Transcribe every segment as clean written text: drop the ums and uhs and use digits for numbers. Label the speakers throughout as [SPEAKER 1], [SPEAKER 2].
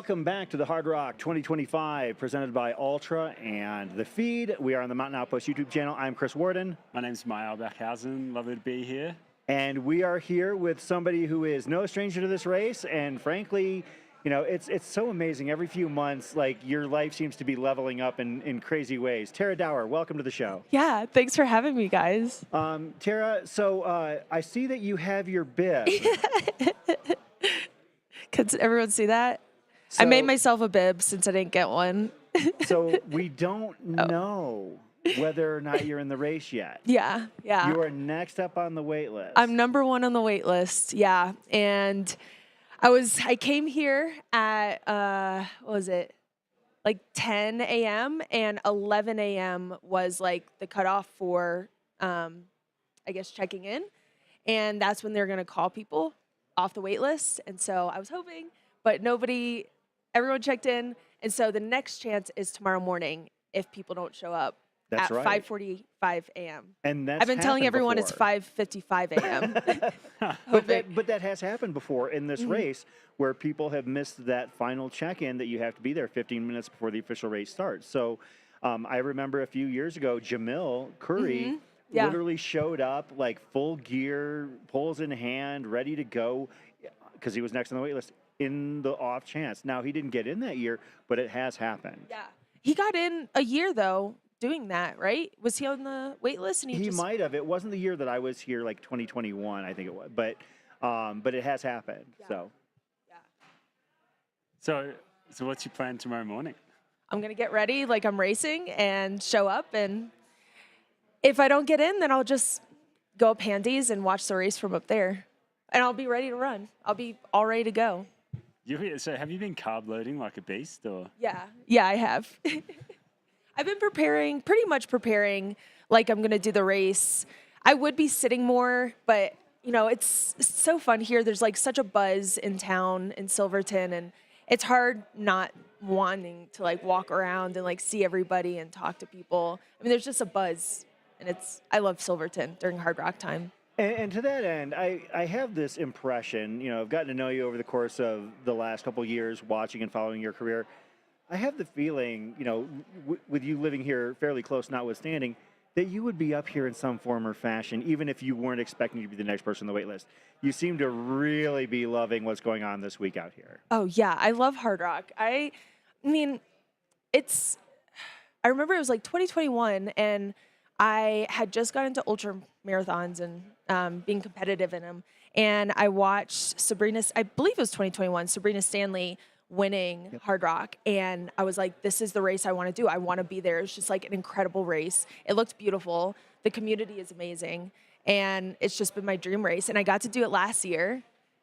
[SPEAKER 1] Welcome back to the Hardrock 2025, presented by Ultra and The Feed. We are on the Mountain Outpost YouTube channel. I'm Chris Warden.
[SPEAKER 2] My name's Mael Backhausen. Lovely to be here.
[SPEAKER 1] And we are here with somebody who is no stranger to this race. And frankly, you know, it's so amazing. Every few months, like, your life seems to be leveling up in crazy ways. Tara Dower, welcome to the show.
[SPEAKER 3] Yeah, thanks for having me, guys.
[SPEAKER 1] Tara, so I see that you have your bib.
[SPEAKER 3] Could everyone see that?
[SPEAKER 1] So,
[SPEAKER 3] I made myself a bib since I didn't get one.
[SPEAKER 1] So we don't know whether or not you're in the race yet.
[SPEAKER 3] Yeah.
[SPEAKER 1] You are next up on the wait list.
[SPEAKER 3] I'm number 1 on the wait list. Yeah. And I came here at, what was it? Like 10 a.m. and 11 a.m. was like the cutoff for, I guess, checking in. And that's when they're going to call people off the wait list. And so I was hoping, but everyone checked in. And so the next chance is tomorrow morning if people don't show up.
[SPEAKER 1] That's
[SPEAKER 3] at
[SPEAKER 1] right.
[SPEAKER 3] 5:45 a.m.
[SPEAKER 1] And
[SPEAKER 3] I've been telling everyone
[SPEAKER 1] before.
[SPEAKER 3] it's 5:55 a.m.
[SPEAKER 1] but that has happened before in this race, where people have missed that final check-in that you have to be there 15 minutes before the official race starts. So I remember a few years ago, Jamil Curry literally showed up like full gear, poles in hand, ready to go, because he was next on the wait list in the off chance. Now, he didn't get in that year, but it has happened.
[SPEAKER 3] Yeah. He got in a year, though, doing that, right? Was he on the wait list? And
[SPEAKER 1] he might have. It wasn't the year that I was here, like 2021, I think it was. But it has happened.
[SPEAKER 3] Yeah.
[SPEAKER 1] So
[SPEAKER 2] what's your plan tomorrow morning?
[SPEAKER 3] I'm going to get ready like I'm racing and show up. And if I don't get in, then I'll just go up Handy's and watch the race from up there. And I'll be ready to run. I'll be all ready to go.
[SPEAKER 2] So have you been carb loading like a beast? Or?
[SPEAKER 3] Yeah, I have. I've been pretty much preparing like I'm going to do the race. I would be sitting more, but, you know, it's so fun here. There's like such a buzz in town in Silverton, and it's hard not wanting to like walk around and like see everybody and talk to people. I mean, there's just a buzz, and I love Silverton during Hardrock time.
[SPEAKER 1] And to that end, I have this impression, you know, I've gotten to know you over the course of the last couple of years, watching and following your career. I have the feeling, you know, with you living here fairly close notwithstanding, that you would be up here in some form or fashion, even if you weren't expecting to be the next person on the wait list. You seem to really be loving what's going on this week out here.
[SPEAKER 3] Oh, yeah. I love Hardrock. I mean, I remember it was like 2021, and I had just got into ultra marathons and being competitive in them. And I watched I believe it was 2021, Sabrina Stanley winning Hardrock. And I was like, this is the race I want to do. I want to be there. It's just like an incredible race. It looked beautiful. The community is amazing. And it's just been my dream race. And I got to do it last year.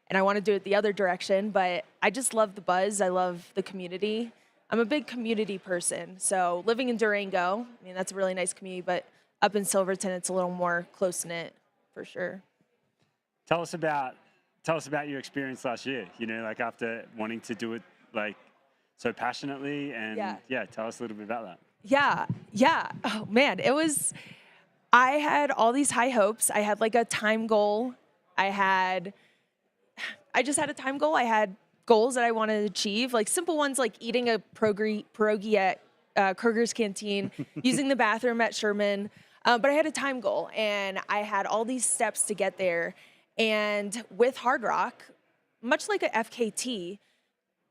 [SPEAKER 3] And I want to do it the other direction. But I just love the buzz. I love the community. I'm a big community person. So living in Durango, I mean, that's a really nice community. But up in Silverton, it's a little more close-knit for sure.
[SPEAKER 2] Tell us about your experience last year, you know, like after wanting to do it like so passionately, and tell us a little bit about that.
[SPEAKER 3] Yeah. Oh man, I had all these high hopes. I had like a time goal. I just had a time goal. I had goals that I wanted to achieve, like simple ones like eating a pierogi at Kroger's Canteen, using the bathroom at Sherman. But I had a time goal, and I had all these steps to get there. And with Hardrock, much like a FKT,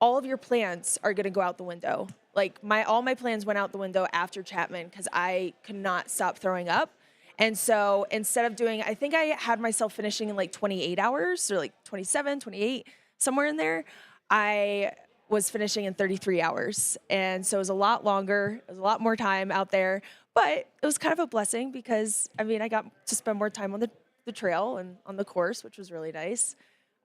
[SPEAKER 3] all of your plans are going to go out the window. Like all my plans went out the window after Chapman because I could not stop throwing up. And so instead of I think I had myself finishing in like 28 hours or like 27, 28, somewhere in there. I was finishing in 33 hours. And so it was a lot longer. It was a lot more time out there. But it was kind of a blessing because, I mean, I got to spend more time on the trail and on the course, which was really nice.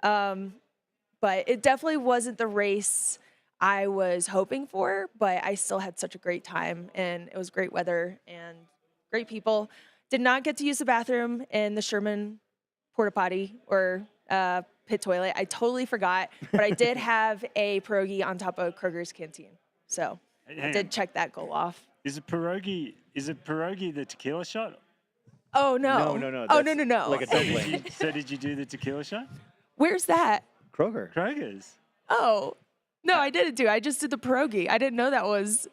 [SPEAKER 3] But it definitely wasn't the race I was hoping for, but I still had such a great time, and it was great weather and great people. Did not get to use the bathroom in the Sherman porta potty or pit toilet. I totally forgot, but I did have a pierogi on top of Kroger's Canteen. So I did check that goal off.
[SPEAKER 2] Is it pierogi the tequila shot?
[SPEAKER 3] Oh, no.
[SPEAKER 1] No.
[SPEAKER 3] Oh, no.
[SPEAKER 1] Like a dumpling.
[SPEAKER 2] So did you do the tequila shot?
[SPEAKER 3] Where's that?
[SPEAKER 1] Kroger's.
[SPEAKER 2] Kroger's.
[SPEAKER 3] Oh, No, I didn't do it. I just did the pierogi. I didn't know that was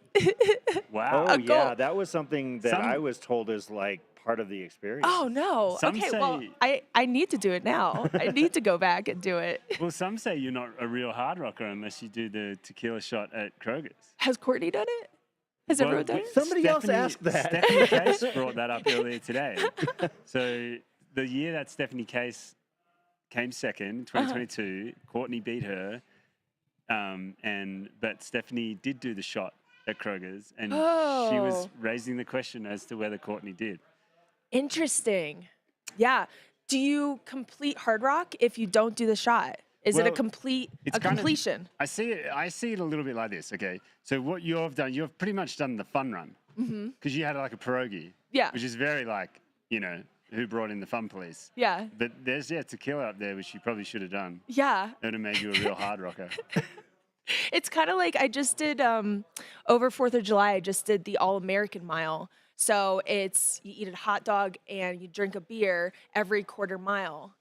[SPEAKER 2] Wow.
[SPEAKER 1] Oh
[SPEAKER 3] a goal.
[SPEAKER 1] yeah, that was something that
[SPEAKER 2] Some-
[SPEAKER 1] I was told is like part of the experience.
[SPEAKER 3] Oh no.
[SPEAKER 2] Some
[SPEAKER 3] Okay, well,
[SPEAKER 2] say-
[SPEAKER 3] I need to do it now. I need to go back and do it.
[SPEAKER 2] Well, some say you're not a real hard rocker unless you do the tequila shot at Kroger's.
[SPEAKER 3] Has Courtney done it? Has
[SPEAKER 2] Well,
[SPEAKER 3] everyone done it?
[SPEAKER 1] Somebody else asked that.
[SPEAKER 2] Stephanie Case brought that up earlier today. So the year that Stephanie Case came second in 2022, Courtney beat her, but Stephanie did do the shot at Kroger's, and she was
[SPEAKER 3] Oh.
[SPEAKER 2] raising the question as to whether Courtney did.
[SPEAKER 3] Interesting. Yeah. Do you complete Hardrock if you don't do the shot? Is it a
[SPEAKER 2] Well, it's kind of-
[SPEAKER 3] completion?
[SPEAKER 2] I see it a little bit like this. Okay, so what you've done, you've pretty much done the fun run because you had like a pierogi,
[SPEAKER 3] Yeah.
[SPEAKER 2] which is very like, who brought in the fun police.
[SPEAKER 3] Yeah.
[SPEAKER 2] But there's tequila up there, which you probably should have done.
[SPEAKER 3] Yeah.
[SPEAKER 2] It would have made you a real hard rocker.
[SPEAKER 3] It's kind of like I just did over 4th of July, I just did the All American Mile. So it's you eat a hot dog and you drink a beer every quarter mile.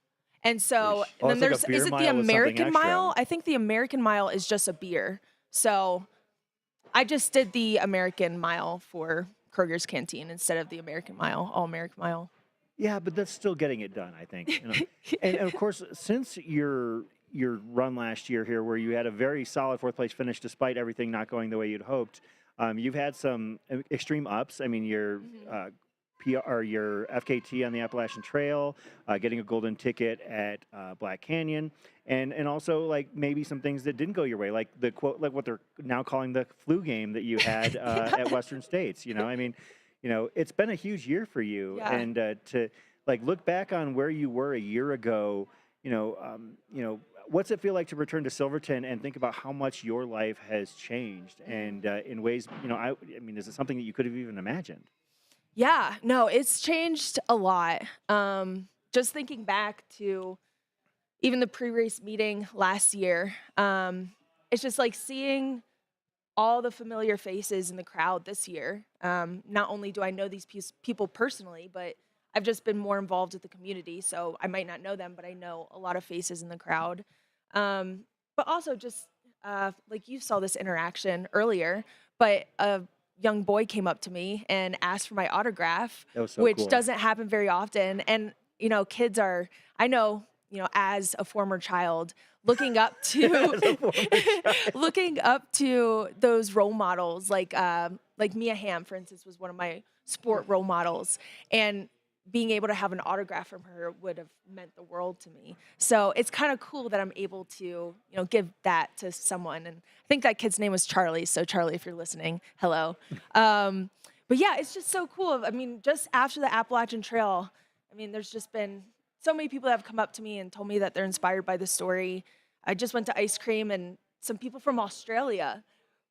[SPEAKER 3] And so
[SPEAKER 1] Oh,
[SPEAKER 3] and then
[SPEAKER 1] it's like a
[SPEAKER 3] there's
[SPEAKER 1] beer
[SPEAKER 3] is it
[SPEAKER 1] mile
[SPEAKER 3] the
[SPEAKER 1] with something
[SPEAKER 3] American
[SPEAKER 1] extra.
[SPEAKER 3] Mile? I think the American Mile is just a beer. So I just did the American Mile for Kroger's Canteen instead of the American Mile, All American Mile.
[SPEAKER 1] Yeah, but that's still getting it done, I think. And of course, since your run last year here, where you had a very solid 4th place finish despite everything not going the way you'd hoped, you've had some extreme ups. I mean, your your FKT on the Appalachian Trail, getting a golden ticket at Black Canyon, and also like maybe some things that didn't go your way, like the quote, like what they're now calling the flu game that you had at Western States. I mean, it's been a huge year for you,
[SPEAKER 3] Yeah.
[SPEAKER 1] and to like look back on where you were a year ago, what's it feel like to return to Silverton and think about how much your life has changed, and in ways, I mean, is it something that you could have even imagined?
[SPEAKER 3] Yeah, no, it's changed a lot. Just thinking back to even the pre-race meeting last year, it's just like seeing all the familiar faces in the crowd this year. Not only do I know these people personally, but I've just been more involved with the community. So I might not know them, but I know a lot of faces in the crowd. But also just like you saw this interaction earlier, but a young boy came up to me and asked for my autograph,
[SPEAKER 1] That was so
[SPEAKER 3] which
[SPEAKER 1] cool.
[SPEAKER 3] doesn't happen very often. And, kids are, I know, as a former child, looking up to looking up to those role models, like Mia Hamm, for instance, was one of my sport role models, and being able to have an autograph from her would have meant the world to me. So it's kind of cool that I'm able to, give that to someone. And I think that kid's name was Charlie. So Charlie, if you're listening, hello. But yeah, it's just so cool. I mean, just after the Appalachian Trail, I mean, there's just been so many people that have come up to me and told me that they're inspired by the story. I just went to ice cream, and some people from Australia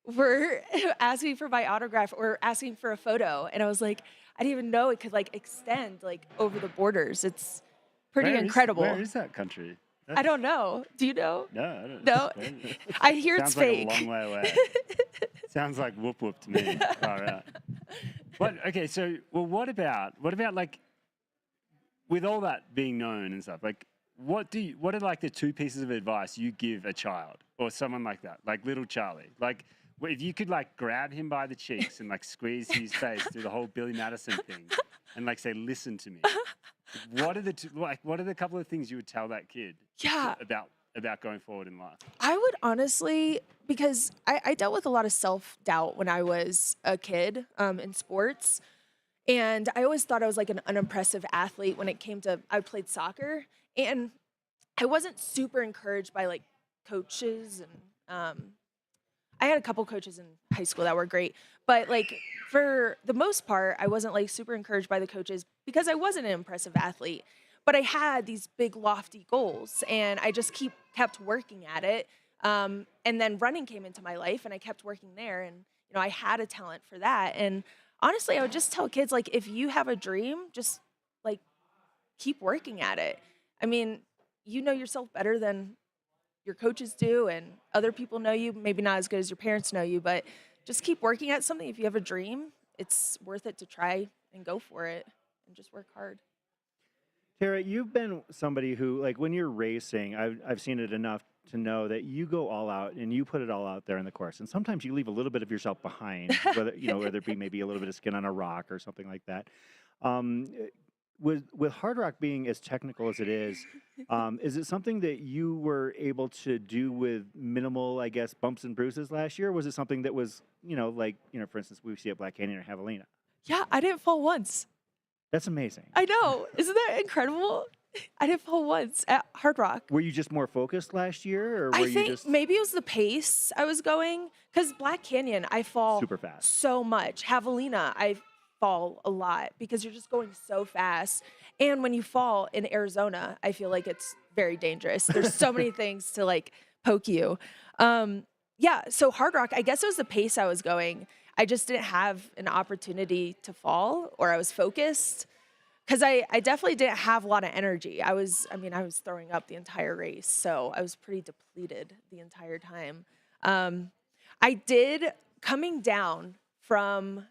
[SPEAKER 3] were asking for my autograph or asking for a photo. And I was like, I didn't even know it could extend over the borders. It's pretty incredible.
[SPEAKER 2] Where is that country?
[SPEAKER 3] I don't know. Do you know?
[SPEAKER 2] No, I don't
[SPEAKER 3] No.
[SPEAKER 2] know.
[SPEAKER 3] I hear it's
[SPEAKER 2] Sounds like
[SPEAKER 3] fake.
[SPEAKER 2] a long way away. Sounds like whoop whoop to me. All right. Okay, so what about like with all that being known and stuff, like what are like the 2 pieces of advice you give a child or someone like that, like little Charlie? Like if you could grab him by the cheeks and squeeze his face through the whole Billy Madison thing and say, listen to me. What are the couple of things you would tell that kid
[SPEAKER 3] Yeah.
[SPEAKER 2] about going forward in life?
[SPEAKER 3] I would honestly, because I dealt with a lot of self-doubt when I was a kid in sports. And I always thought I was an unimpressive athlete when it came to, I played soccer. And I wasn't super encouraged by coaches. And I had a couple coaches in high school that were great. But for the most part, I wasn't super encouraged by the coaches because I wasn't an impressive athlete. But I had these big lofty goals, and I just kept working at it. And then running came into my life, and I kept working there. And I had a talent for that. And honestly, I would just tell kids if you have a dream, just keep working at it. I mean, you know yourself better than your coaches do, and other people know you. Maybe not as good as your parents know you, but just keep working at something. If you have a dream, it's worth it to try and go for it and just work hard.
[SPEAKER 1] Tara, you've been somebody who, like, when you're racing, I've seen it enough to know that you go all out and you put it all out there in the course. And sometimes you leave a little bit of yourself behind, whether it be maybe a little bit of skin on a rock or something like that. Um, with Hardrock being as technical as it is it something that you were able to do with minimal, I guess, bumps and bruises last year? Or was it something that was, for instance, we see at Black Canyon or Javelina?
[SPEAKER 3] Yeah, I didn't fall once.
[SPEAKER 1] That's amazing.
[SPEAKER 3] I know. Isn't that incredible? I didn't fall once at Hardrock.
[SPEAKER 1] Were you just more focused last year, or were
[SPEAKER 3] I
[SPEAKER 1] you
[SPEAKER 3] think
[SPEAKER 1] just
[SPEAKER 3] maybe it was the pace I was going. Because Black Canyon, I fall
[SPEAKER 1] super fast?
[SPEAKER 3] so much. Javelina, I fall a lot because you're just going so fast. And when you fall in Arizona, I feel like it's very dangerous. There's so many things to like poke you. Yeah, so Hardrock, I guess it was the pace I was going. I just didn't have an opportunity to fall, or I was focused. Because I definitely didn't have a lot of energy. I was throwing up the entire race, so I was pretty depleted the entire time. I did, coming down from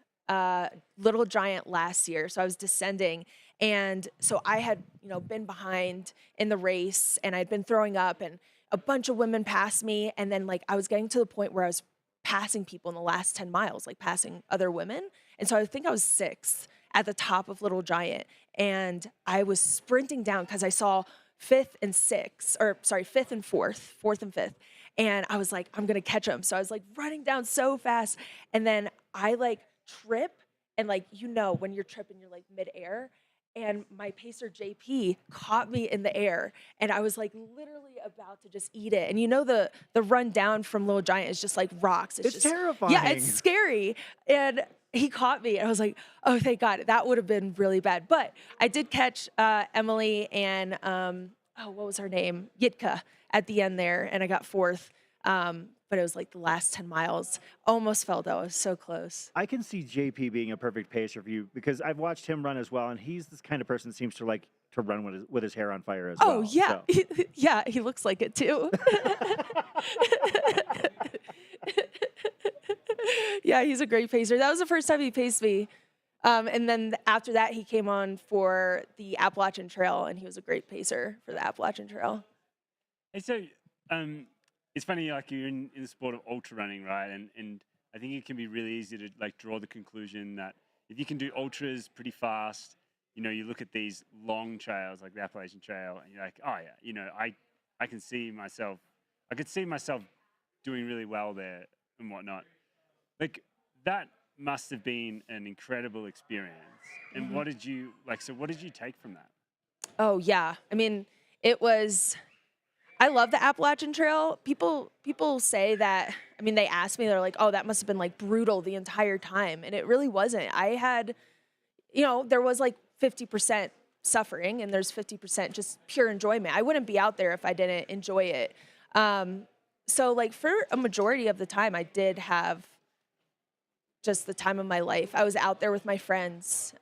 [SPEAKER 3] Little Giant last year, so I was descending, and so I had been behind in the race, and I'd been throwing up, and a bunch of women passed me, and then like I was getting to the point where I was passing people in the last 10 miles, like passing other women, and so I think I was 6th at the top of Little Giant, and I was sprinting down because I saw 5th and 4th and 5th, and I was like, I'm gonna catch them. So I was like running down so fast, and then I like trip, and like when you're tripping, you're like midair, and my pacer JP caught me in the air, and I was like literally about to just eat it. And the run down from Little Giant is just like rocks.
[SPEAKER 1] It's
[SPEAKER 3] just
[SPEAKER 1] terrifying.
[SPEAKER 3] Yeah, it's scary, and he caught me. And I was like, oh, thank God. That would have been really bad. But I did catch Emily and, what was her name? Yitka at the end there. And I got 4th. But it was like the last 10 miles. Almost fell, though. I was so close.
[SPEAKER 1] I can see JP being a perfect pacer for you because I've watched him run as well. And he's this kind of person that seems to like to run with his hair on fire as well.
[SPEAKER 3] Oh, yeah.
[SPEAKER 1] So.
[SPEAKER 3] Yeah, he looks like it, too. Yeah, he's a great pacer. That was the first time he paced me. And then after that, he came on for the Appalachian Trail, and he was a great pacer for the Appalachian Trail.
[SPEAKER 2] And so it's funny, like you're in the sport of ultra running, right? And I think it can be really easy to like draw the conclusion that if you can do ultras pretty fast, you look at these long trails like the Appalachian Trail, and you're like, oh yeah, I can see myself, I could see myself doing really well there and whatnot. Like that must have been an incredible experience. And
[SPEAKER 3] Mm-hmm.
[SPEAKER 2] what did you take from that?
[SPEAKER 3] Oh, yeah. I mean, I love the Appalachian Trail. People say that, they ask me, they're like, oh, that must have been like brutal the entire time. And it really wasn't. I had, there was like 50% suffering and there's 50% just pure enjoyment. I wouldn't be out there if I didn't enjoy it. So like for a majority of the time, I did have just the time of my life. I was out there with my friends.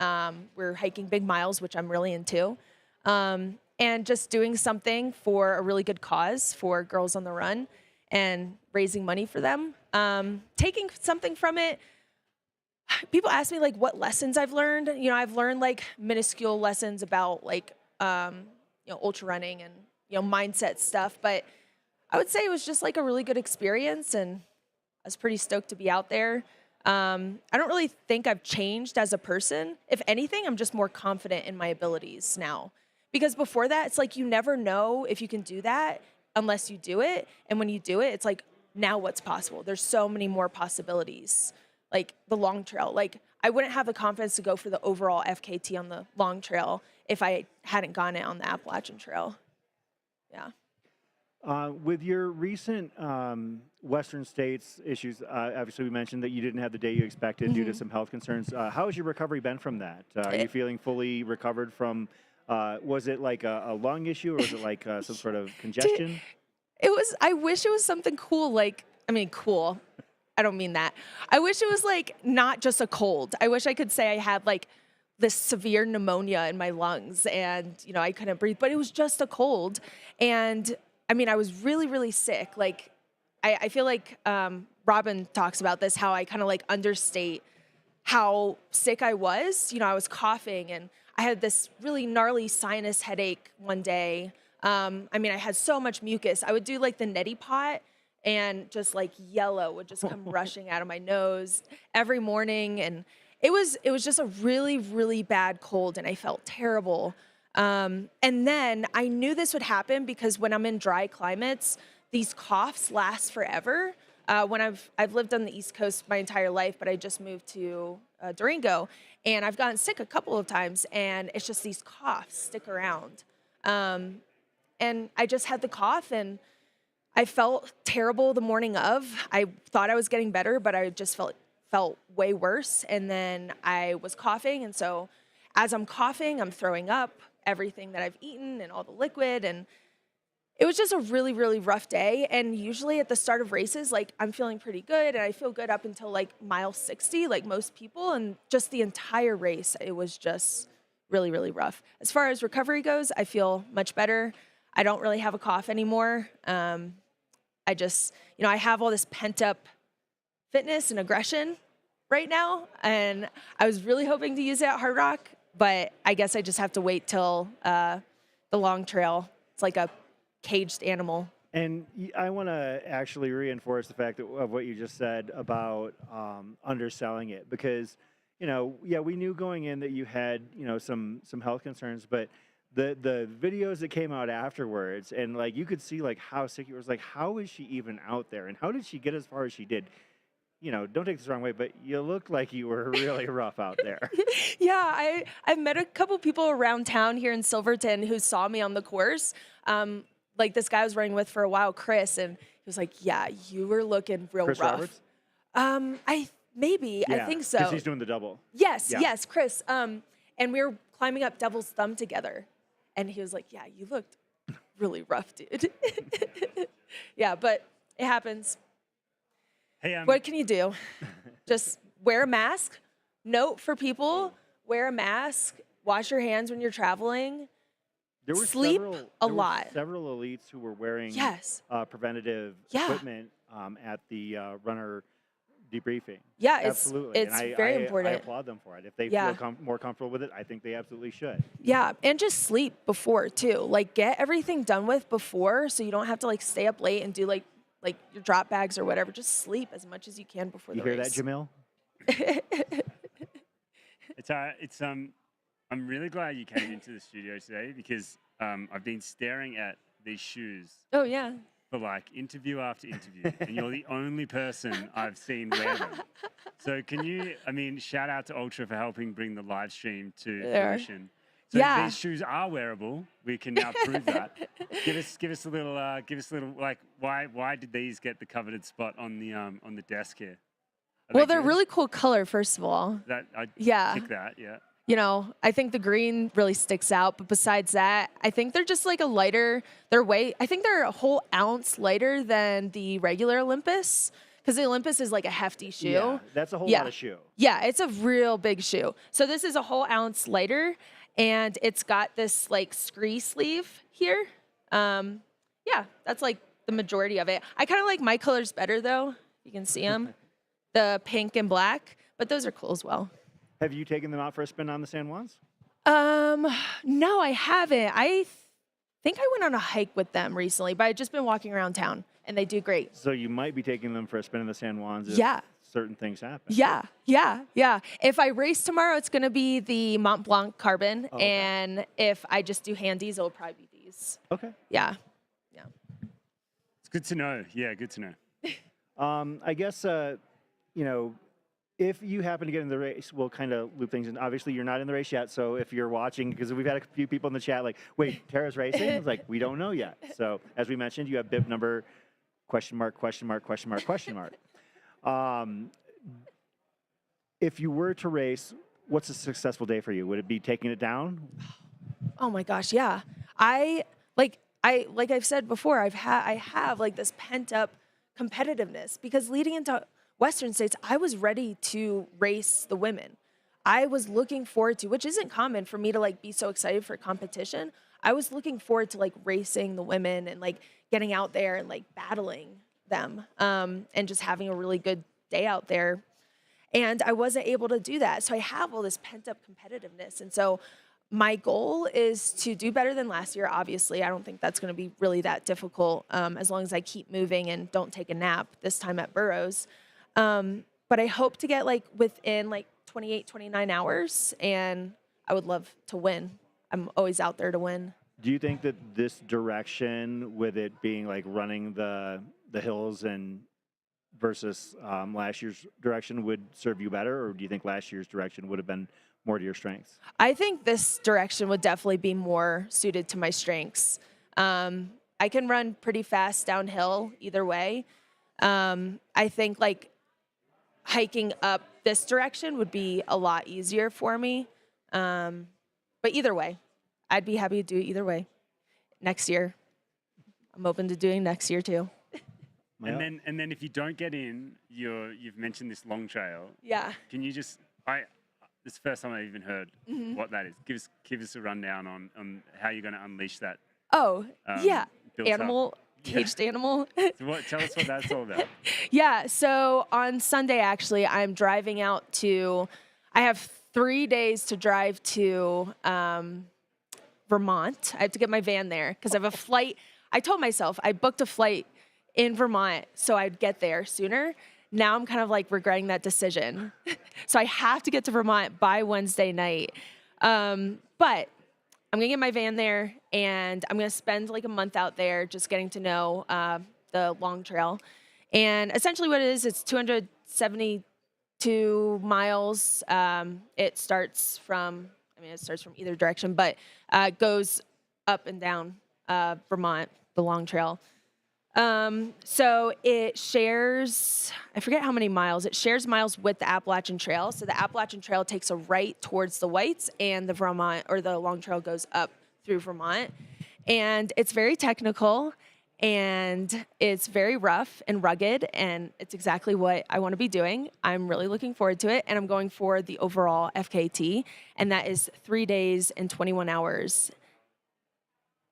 [SPEAKER 3] We're hiking big miles, which I'm really into. And just doing something for a really good cause for Girls on the Run and raising money for them. Taking something from it. People ask me like what lessons I've learned. I've learned like minuscule lessons about like, ultra running and, mindset stuff. But I would say it was just like a really good experience, and I was pretty stoked to be out there. I don't really think I've changed as a person. If anything, I'm just more confident in my abilities now. Because before that, it's like you never know if you can do that unless you do it. And when you do it, it's like, now what's possible? There's so many more possibilities. Like the long trail. Like I wouldn't have the confidence to go for the overall FKT on the long trail if I hadn't gone it on the Appalachian Trail. Yeah.
[SPEAKER 1] With your recent Western States issues, obviously we mentioned that you didn't have the day you expected due to some health concerns. How has your recovery been from that? Are you feeling fully recovered from, was it like a lung issue or was it like some sort of congestion?
[SPEAKER 3] I wish it was something cool. Cool. I don't mean that. I wish it was like not just a cold. I wish I could say I had like this severe pneumonia in my lungs and, I couldn't breathe, but it was just a cold. And I was really, really sick. I feel like Robin talks about this, how I kind of like understate how sick I was. You know, I was coughing and I had this really gnarly sinus headache one day. I mean, I had so much mucus. I would do like the neti pot and just like yellow would just come rushing out of my nose every morning. And it was just a really, really bad cold and I felt terrible. And then I knew this would happen because when I'm in dry climates, these coughs last forever. When I've lived on the East Coast my entire life, but I just moved to Durango, and I've gotten sick a couple of times, and it's just these coughs stick around. And I just had the cough, and I felt terrible the morning of. I thought I was getting better, but I just felt way worse. And then I was coughing, and so as I'm coughing, I'm throwing up everything that I've eaten and all the liquid, and it was just a really, really rough day. And usually at the start of races, like I'm feeling pretty good and I feel good up until like mile 60, like most people. And just the entire race, it was just really, really rough. As far as recovery goes, I feel much better. I don't really have a cough anymore. I just, you know, I have all this pent up fitness and aggression right now. And I was really hoping to use it at Hardrock, but I guess I just have to wait till the long trail. It's like a caged animal.
[SPEAKER 1] And I want to actually reinforce the fact of what you just said about underselling it, because, you know, yeah, we knew going in that you had, you know, some health concerns, but the videos that came out afterwards, and like you could see like how sick you were, like how is she even out there, and how did she get as far as she did? You know, don't take this the wrong way, but you looked like you were really rough out there.
[SPEAKER 3] Yeah, I've met a couple people around town here in Silverton who saw me on the course. Like this guy I was running with for a while, Chris, and he was like, "Yeah, you were looking real
[SPEAKER 1] Chris
[SPEAKER 3] rough."
[SPEAKER 1] Roberts?
[SPEAKER 3] I think so.
[SPEAKER 1] Because he's doing the double.
[SPEAKER 3] Yes,
[SPEAKER 1] Yeah.
[SPEAKER 3] yes, Chris. And we were climbing up Devil's Thumb together, and he was like, "Yeah, you looked really rough, dude." Yeah, but it happens.
[SPEAKER 2] Hey,
[SPEAKER 3] What can you do? Just wear a mask. Note for people: wear a mask. Wash your hands when you're traveling.
[SPEAKER 1] There were
[SPEAKER 3] Sleep a
[SPEAKER 1] there
[SPEAKER 3] lot.
[SPEAKER 1] Were several elites who were wearing
[SPEAKER 3] Yes.
[SPEAKER 1] Preventative
[SPEAKER 3] Yeah.
[SPEAKER 1] equipment at the runner debriefing.
[SPEAKER 3] Yeah,
[SPEAKER 1] Absolutely.
[SPEAKER 3] it's
[SPEAKER 1] And
[SPEAKER 3] very
[SPEAKER 1] I
[SPEAKER 3] important.
[SPEAKER 1] applaud them for it. If they
[SPEAKER 3] Yeah.
[SPEAKER 1] feel more comfortable with it, I think they absolutely should.
[SPEAKER 3] Yeah, and just sleep before too. Like get everything done with before, so you don't have to like stay up late and do like your drop bags or whatever. Just sleep as much as you can before
[SPEAKER 1] You
[SPEAKER 3] the
[SPEAKER 1] hear
[SPEAKER 3] race.
[SPEAKER 1] that, Jamil?
[SPEAKER 2] I'm really glad you came into the studio today because I've been staring at these shoes
[SPEAKER 3] Oh yeah.
[SPEAKER 2] for like interview after interview, and you're the only person I've seen wear them. So can you, I mean, shout out to Ultra for helping bring the live stream to
[SPEAKER 3] There.
[SPEAKER 2] fruition. So
[SPEAKER 3] Yeah.
[SPEAKER 2] these shoes are wearable. We can now prove that. Give us a little like why did these get the coveted spot on the desk here?
[SPEAKER 3] Well, they're really cool color, first of all.
[SPEAKER 2] I
[SPEAKER 3] Yeah.
[SPEAKER 2] tick that, yeah.
[SPEAKER 3] You know, I think the green really sticks out, but besides that, I think they're just like I think they're a whole ounce lighter than the regular Olympus, because the Olympus is like a hefty shoe.
[SPEAKER 1] Yeah, that's a whole lot of shoe.
[SPEAKER 3] Yeah, it's a real big shoe. So this is a whole ounce lighter, and it's got this like scree sleeve here. Yeah, that's like the majority of it. I kind of like my colors better though. You can see them, the pink and black, but those are cool as well.
[SPEAKER 1] Have you taken them out for a spin on the San Juans?
[SPEAKER 3] No, I haven't. I think I went on a hike with them recently, but I've just been walking around town, and they do great.
[SPEAKER 1] So you might be taking them for a spin in the San Juans if
[SPEAKER 3] Yeah.
[SPEAKER 1] certain things happen.
[SPEAKER 3] Yeah. If I race tomorrow, it's going to be the Mont Blanc Carbon,
[SPEAKER 1] okay.
[SPEAKER 3] and if I just do handies, it'll probably be these.
[SPEAKER 1] Okay.
[SPEAKER 3] Yeah.
[SPEAKER 2] It's good to know. Yeah, good to know.
[SPEAKER 1] I guess, you know, if you happen to get in the race, we'll kind of loop things in. Obviously, you're not in the race yet, so if you're watching, because we've had a few people in the chat like, wait, Tara's racing? It's like, we don't know yet. So as we mentioned, you have bib number ? If you were to race, what's a successful day for you? Would it be taking it down?
[SPEAKER 3] Oh my gosh, yeah. Like I've said before, I have like this pent up competitiveness, because leading into Western States, I was ready to race the women. I was looking forward to, which isn't common for me to like be so excited for competition. I was looking forward to like racing the women and like getting out there and like battling them, and just having a really good day out there. And I wasn't able to do that. So I have all this pent up competitiveness. And so my goal is to do better than last year. Obviously, I don't think that's going to be really that difficult as long as I keep moving and don't take a nap this time at Burroughs. But I hope to get like within like 28, 29 hours, and I would love to win. I'm always out there to win.
[SPEAKER 1] Do you think that this direction, with it being like running the hills and versus last year's direction, would serve you better, or do you think last year's direction would have been more to your strengths?
[SPEAKER 3] I think this direction would definitely be more suited to my strengths. I can run pretty fast downhill either way. I think like hiking up this direction would be a lot easier for me. But either way, I'd be happy to do it either way. Next year, I'm open to doing next year too.
[SPEAKER 2] And then if you don't get in, you've mentioned this long trail.
[SPEAKER 3] Yeah.
[SPEAKER 2] Can you just this is the first time I've even heard what that is. Give us a rundown on how you're going to unleash that.
[SPEAKER 3] Oh, yeah.
[SPEAKER 2] built
[SPEAKER 3] Animal, caged animal.
[SPEAKER 2] So tell us what that's all about.
[SPEAKER 3] Yeah. So on Sunday, actually, I'm driving out to, I have 3 days to drive to Vermont. I have to get my van there because I have a flight. I told myself I booked a flight in Vermont so I'd get there sooner. Now I'm kind of like regretting that decision. So I have to get to Vermont by Wednesday night. But I'm going to get my van there, and I'm going to spend like a month out there just getting to know the long trail. And essentially what it is, it's 272 miles. It starts from either direction, but goes up and down Vermont, the long trail. So it shares, I forget how many miles, it shares miles with the Appalachian Trail. So the Appalachian Trail takes a right towards the Whites, and the Vermont, or the long trail, goes up through Vermont. And it's very technical, and it's very rough and rugged, and it's exactly what I want to be doing. I'm really looking forward to it, and I'm going for the overall FKT, and that is 3 days and 21 hours.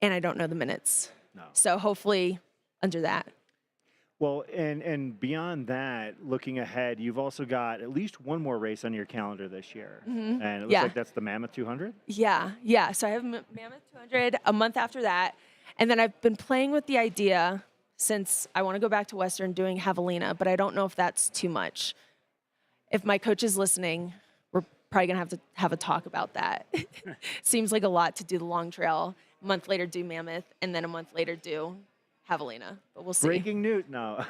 [SPEAKER 3] And I don't know the minutes.
[SPEAKER 1] No.
[SPEAKER 3] So hopefully under that.
[SPEAKER 1] Well, and beyond that, looking ahead, you've also got at least one more race on your calendar this year. And it looks like that's the Mammoth 200?
[SPEAKER 3] Yeah. So I have Mammoth 200 a month after that. And then I've been playing with the idea since I want to go back to Western doing Javelina, but I don't know if that's too much. If my coach is listening, we're probably going to have to have a talk about that. Seems like a lot to do the long trail, a month later do Mammoth, and then a month later do Javelina, but we'll see.
[SPEAKER 1] Breaking news, no.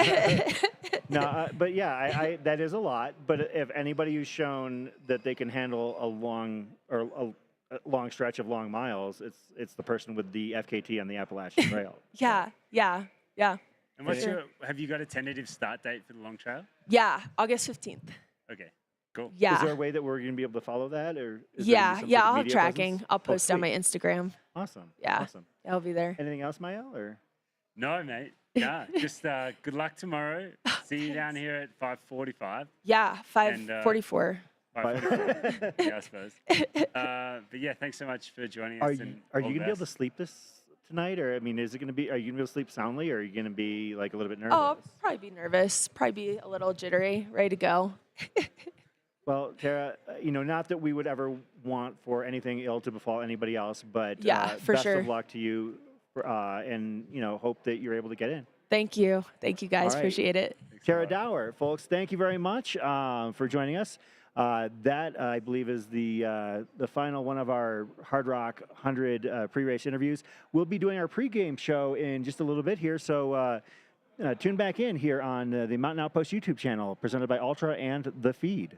[SPEAKER 1] No, but yeah, I that is a lot. But if anybody who's shown that they can handle a long long stretch of long miles, it's the person with the FKT on the Appalachian Trail.
[SPEAKER 3] Yeah.
[SPEAKER 2] And have you got a tentative start date for the long trail?
[SPEAKER 3] Yeah, August 15th.
[SPEAKER 2] Okay, cool.
[SPEAKER 3] Yeah.
[SPEAKER 1] Is there a way that we're going to be able to follow that, or
[SPEAKER 3] I'll have tracking. I'll post on my Instagram.
[SPEAKER 1] Awesome.
[SPEAKER 3] Yeah.
[SPEAKER 1] Awesome.
[SPEAKER 3] I'll be there.
[SPEAKER 1] Anything else, Mael, or?
[SPEAKER 2] No, mate. Yeah, just good luck tomorrow. See you down here at 5:45.
[SPEAKER 3] Yeah, 5:44.
[SPEAKER 2] 5:44. Yeah, I suppose. But yeah, thanks so much for joining us.
[SPEAKER 1] Are you going to be able to sleep this tonight, or I mean, is it going to be? Are you going to be able to sleep soundly, or are you going to be like a little bit nervous?
[SPEAKER 3] Oh, I'll probably be nervous. Probably be a little jittery, ready to go.
[SPEAKER 1] Well, Tara, not that we would ever want for anything ill to befall anybody else, but
[SPEAKER 3] for
[SPEAKER 1] best
[SPEAKER 3] sure.
[SPEAKER 1] of luck to you, and hope that you're able to get in.
[SPEAKER 3] Thank you guys.
[SPEAKER 1] All right.
[SPEAKER 3] Appreciate it.
[SPEAKER 1] Tara Dower, folks, thank you very much for joining us. That, I believe, is the final one of our Hardrock 100 pre-race interviews. We'll be doing our pregame show in just a little bit here, so tune back in here on the Mountain Outpost YouTube channel, presented by Ultra and The Feed.